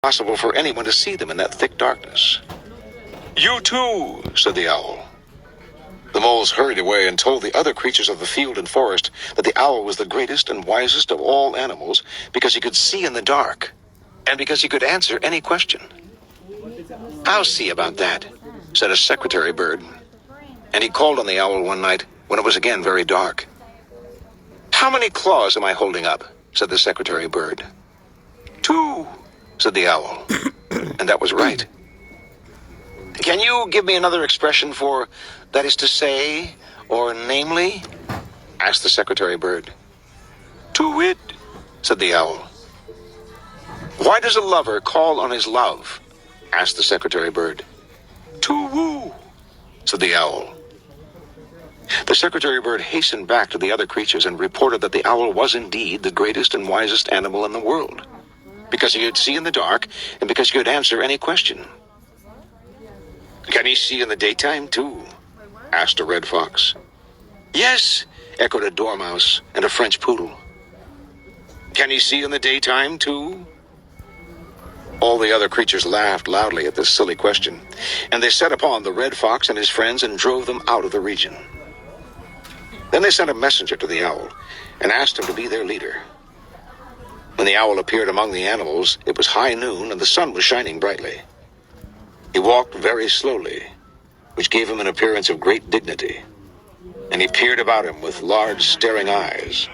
Possible for anyone to see them in that thick darkness. "You too," said the owl. The moles hurried away and told the other creatures of the field and forest that the owl was the greatest and wisest of all animals because he could see in the dark and because he could answer any question. "I'll see about that," said a secretary bird, and he called on the owl one night when it was again very dark. "How many claws am I holding up?" said the secretary bird. "2," said the owl, and that was right. "Can you give me another expression for 'that is to say' or 'namely'?" asked the secretary bird. "To wit," said the owl. "Why does a lover call on his love?" asked the secretary bird. "To woo," said the owl. The secretary bird hastened back to the other creatures and reported that the owl was indeed the greatest and wisest animal in the world, because he could see in the dark and because he could answer any question. "Can he see in the daytime, too?" asked a red fox. "Yes," echoed a dormouse and a French poodle. "Can he see in the daytime, too?" All the other creatures laughed loudly at this silly question, and they set upon the red fox and his friends and drove them out of the region. Then they sent a messenger to the owl and asked him to be their leader. When the owl appeared among the animals, it was high noon and the sun was shining brightly. He walked very slowly, which gave him an appearance of great dignity, and he peered about him with large staring eyes,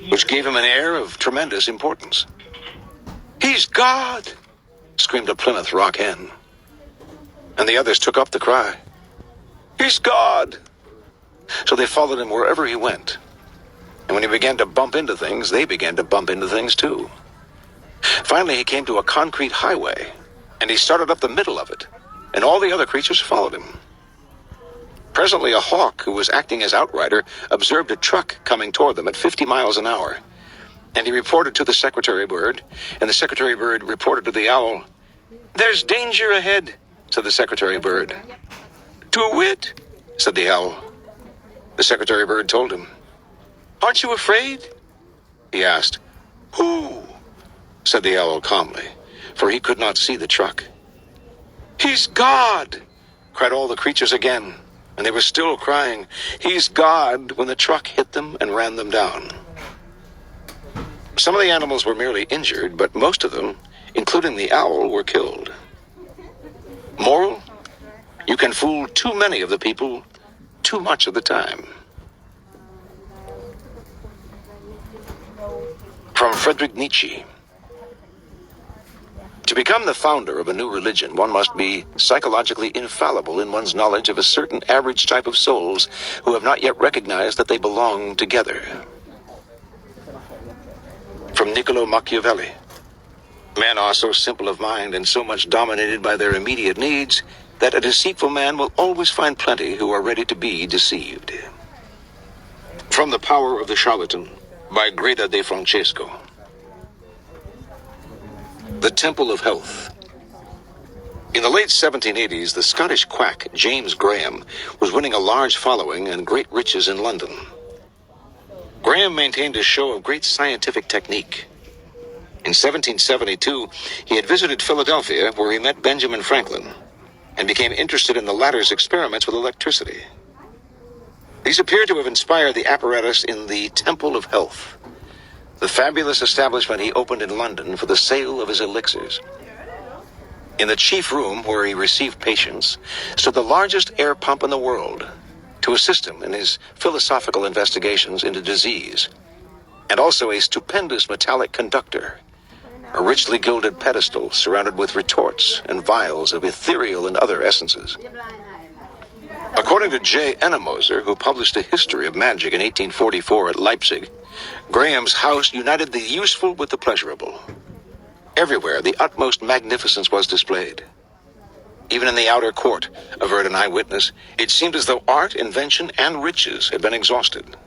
which gave him an air of tremendous importance. "He's God!" screamed a Plymouth Rock hen, and the others took up the cry. "He's God!" So they followed him wherever he went, and when he began to bump into things, they began to bump into things too. Finally, he came to a concrete highway, and he started up the middle of it, and all the other creatures followed him. Presently, a hawk who was acting as outrider observed a truck coming toward them at 50 miles an hour, and he reported to the secretary bird, and the secretary bird reported to the owl. "There's danger ahead," said the secretary bird. "To wit," said the owl. The secretary bird told him. "Aren't you afraid?" he asked. "Who?" said the owl calmly, for he could not see the truck. "He's God!" cried all the creatures again, and they were still crying, "He's God," when the truck hit them and ran them down. Some of the animals were merely injured, but most of them, including the owl, were killed. Moral: you can fool too many of the people too much of the time. From Friedrich Nietzsche. To become the founder of a new religion, one must be psychologically infallible in one's knowledge of a certain average type of souls who have not yet recognized that they belong together. From Niccolo Machiavelli. Men are so simple of mind and so much dominated by their immediate needs that a deceitful man will always find plenty who are ready to be deceived. From The Power of the Charlatan, by Greda de Francesco. The Temple of Health. In the late 1780s, the Scottish quack James Graham was winning a large following and great riches in London. Graham maintained a show of great scientific technique. In 1772, he had visited Philadelphia, where he met Benjamin Franklin, and became interested in the latter's experiments with electricity. These appear to have inspired the apparatus in the Temple of Health, the fabulous establishment he opened in London for the sale of his elixirs. In the chief room where he received patients stood the largest air pump in the world to assist him in his philosophical investigations into disease, and also a stupendous metallic conductor, a richly gilded pedestal surrounded with retorts and vials of ethereal and other essences. According to J. Ennemoser, who published a history of magic in 1844 at Leipzig, Graham's house united the useful with the pleasurable. Everywhere the utmost magnificence was displayed. Even in the outer court, averred an eyewitness, it seemed as though art, invention, and riches had been exhausted.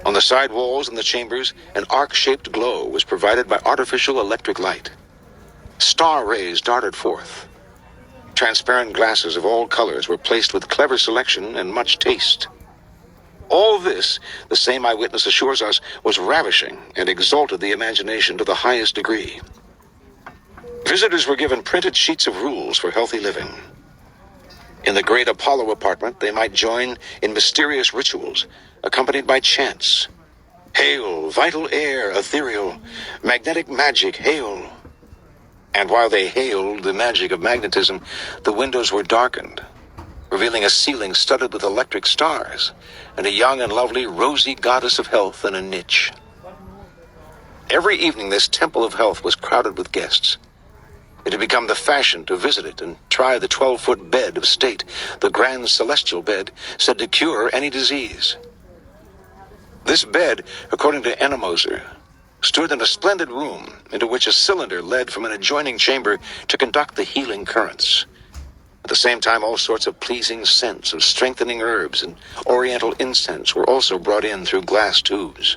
On the side walls in the chambers, an arc-shaped glow was provided by artificial electric light. Star rays darted forth. Transparent glasses of all colors were placed with clever selection and much taste. All this, the same eyewitness assures us, was ravishing and exalted the imagination to the highest degree. Visitors were given printed sheets of rules for healthy living. In the great Apollo apartment, they might join in mysterious rituals, accompanied by chants. Hail, vital air, ethereal, magnetic magic, hail. And while they hailed the magic of magnetism, the windows were darkened, revealing a ceiling studded with electric stars, and a young and lovely rosy goddess of health in a niche. Every evening this temple of health was crowded with guests. It had become the fashion to visit it and try the 12-foot bed of state, the grand celestial bed, said to cure any disease. This bed, according to Anna Moser, stood in a splendid room into which a cylinder led from an adjoining chamber to conduct the healing currents. At the same time, all sorts of pleasing scents of strengthening herbs and oriental incense were also brought in through glass tubes.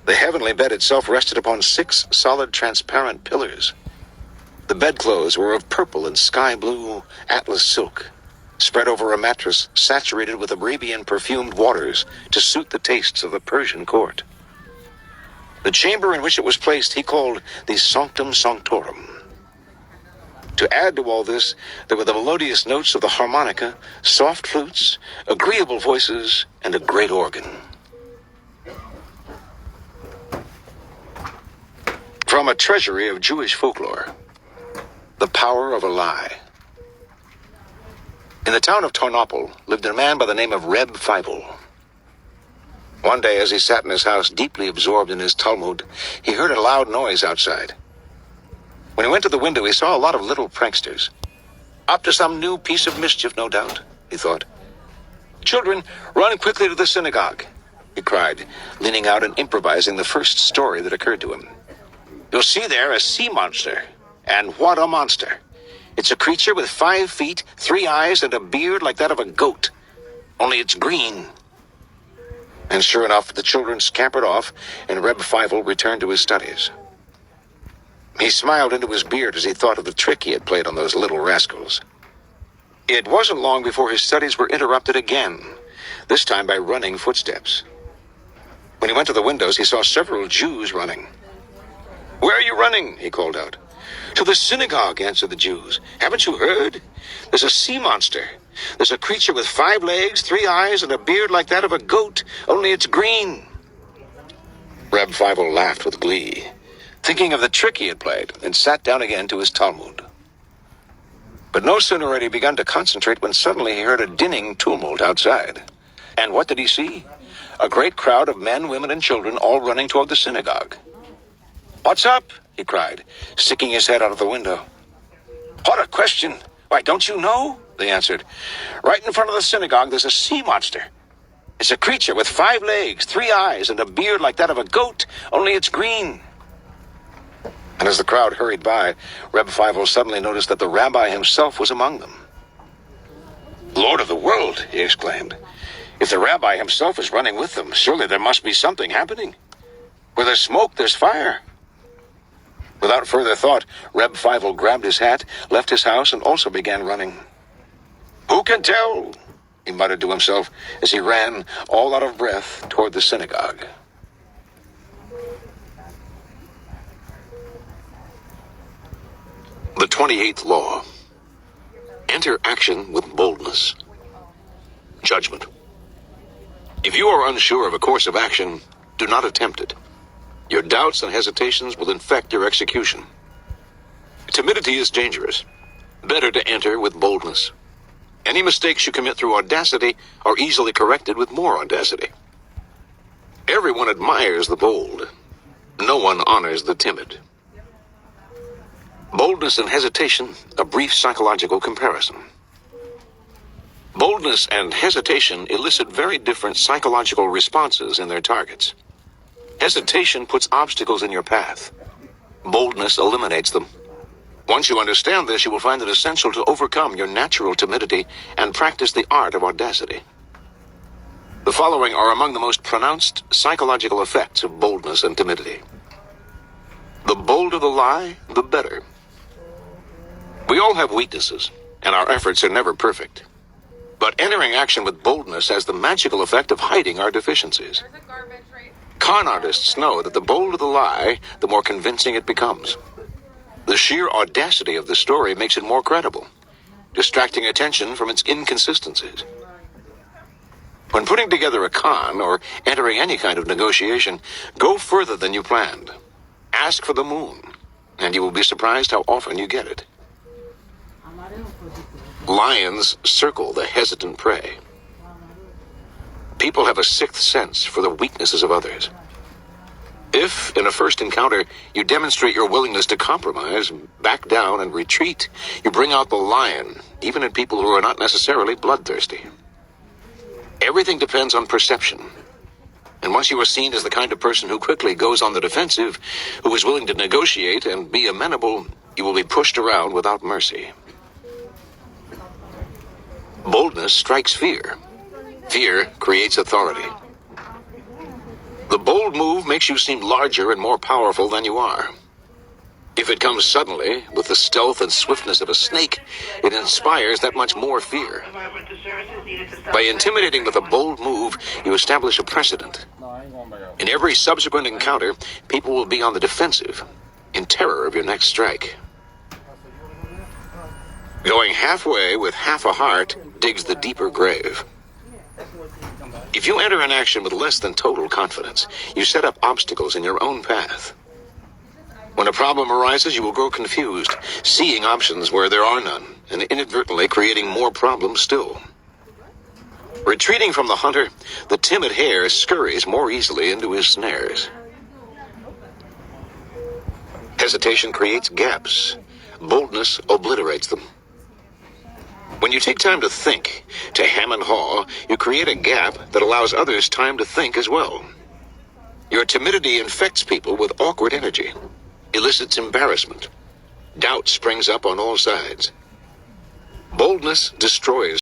The heavenly bed itself rested upon 6 solid transparent pillars. The bedclothes were of purple and sky blue atlas silk, spread over a mattress saturated with Arabian perfumed waters to suit the tastes of the Persian court. The chamber in which it was placed he called the Sanctum Sanctorum. To add to all this, there were the melodious notes of the harmonica, soft flutes, agreeable voices, and a great organ. From a treasury of Jewish folklore, the power of a lie. In the town of Tarnopol lived a man by the name of Reb Fievel. One day, as he sat in his house, deeply absorbed in his Talmud, he heard a loud noise outside. When he went to the window, he saw a lot of little pranksters. Up to some new piece of mischief, no doubt, he thought. "Children, run quickly to the synagogue," he cried, leaning out and improvising the first story that occurred to him. "You'll see there a sea monster. And what a monster! It's a creature with 5 feet, 3 eyes, and a beard like that of a goat. Only it's green." And sure enough, the children scampered off, and Reb Fievel returned to his studies. He smiled into his beard as he thought of the trick he had played on those little rascals. It wasn't long before his studies were interrupted again, this time by running footsteps. When he went to the windows, he saw several Jews running. "Where are you running?" he called out. "To the synagogue," answered the Jews. "Haven't you heard? There's a sea monster. There's a creature with 5 legs, 3 eyes, and a beard like that of a goat, only it's green." Reb Fievel laughed with glee, thinking of the trick he had played, and sat down again to his Talmud. But no sooner had he begun to concentrate when suddenly he heard a dinning tumult outside. And what did he see? A great crowd of men, women, and children all running toward the synagogue. "What's up?" he cried, sticking his head out of the window. "What a question! Why, don't you know?" they answered. "Right in front of the synagogue there's a sea monster. It's a creature with 5 legs, 3 eyes, and a beard like that of a goat, only it's green." And as the crowd hurried by, Reb Fievel suddenly noticed that the rabbi himself was among them. "Lord of the world!" he exclaimed. "If the rabbi himself is running with them, surely there must be something happening. Where there's smoke, there's fire." Without further thought, Reb Fievel grabbed his hat, left his house, and also began running. "Who can tell?" he muttered to himself as he ran, all out of breath, toward the synagogue. The 28th Law. Enter action with boldness. Judgment. If you are unsure of a course of action, do not attempt it. Your doubts and hesitations will infect your execution. Timidity is dangerous. Better to enter with boldness. Any mistakes you commit through audacity are easily corrected with more audacity. Everyone admires the bold. No one honors the timid. Boldness and hesitation, a brief psychological comparison. Boldness and hesitation elicit very different psychological responses in their targets. Hesitation puts obstacles in your path. Boldness eliminates them. Once you understand this, you will find it essential to overcome your natural timidity and practice the art of audacity. The following are among the most pronounced psychological effects of boldness and timidity. The bolder the lie, the better. We all have weaknesses, and our efforts are never perfect. But entering action with boldness has the magical effect of hiding our deficiencies. Con artists know that the bolder the lie, the more convincing it becomes. The The sheer audacity of the story makes it more credible, distracting attention from its inconsistencies. When putting together a con or entering any kind of negotiation, go further than you planned. Ask for the moon, and you will be surprised how often you get it. Lions circle the hesitant prey. People have a sixth sense for the weaknesses of others. If, in a first encounter, you demonstrate your willingness to compromise, back down, and retreat, you bring out the lion, even in people who are not necessarily bloodthirsty. Everything depends on perception. And once you are seen as the kind of person who quickly goes on the defensive, who is willing to negotiate and be amenable, you will be pushed around without mercy. Boldness strikes fear. Fear creates authority. The bold move makes you seem larger and more powerful than you are. If it comes suddenly, with the stealth and swiftness of a snake, it inspires that much more fear. By intimidating with a bold move, you establish a precedent. In every subsequent encounter, people will be on the defensive, in terror of your next strike. Going halfway with half a heart digs the deeper grave. If you enter an action with less than total confidence, you set up obstacles in your own path. When a problem arises, you will grow confused, seeing options where there are none, and inadvertently creating more problems still. Retreating from the hunter, the timid hare scurries more easily into his snares. Hesitation creates gaps. Boldness obliterates them. When you take time to think, to hem and haw, you create a gap that allows others time to think as well. Your timidity infects people with awkward energy, elicits embarrassment. Doubt springs up on all sides. Boldness destroys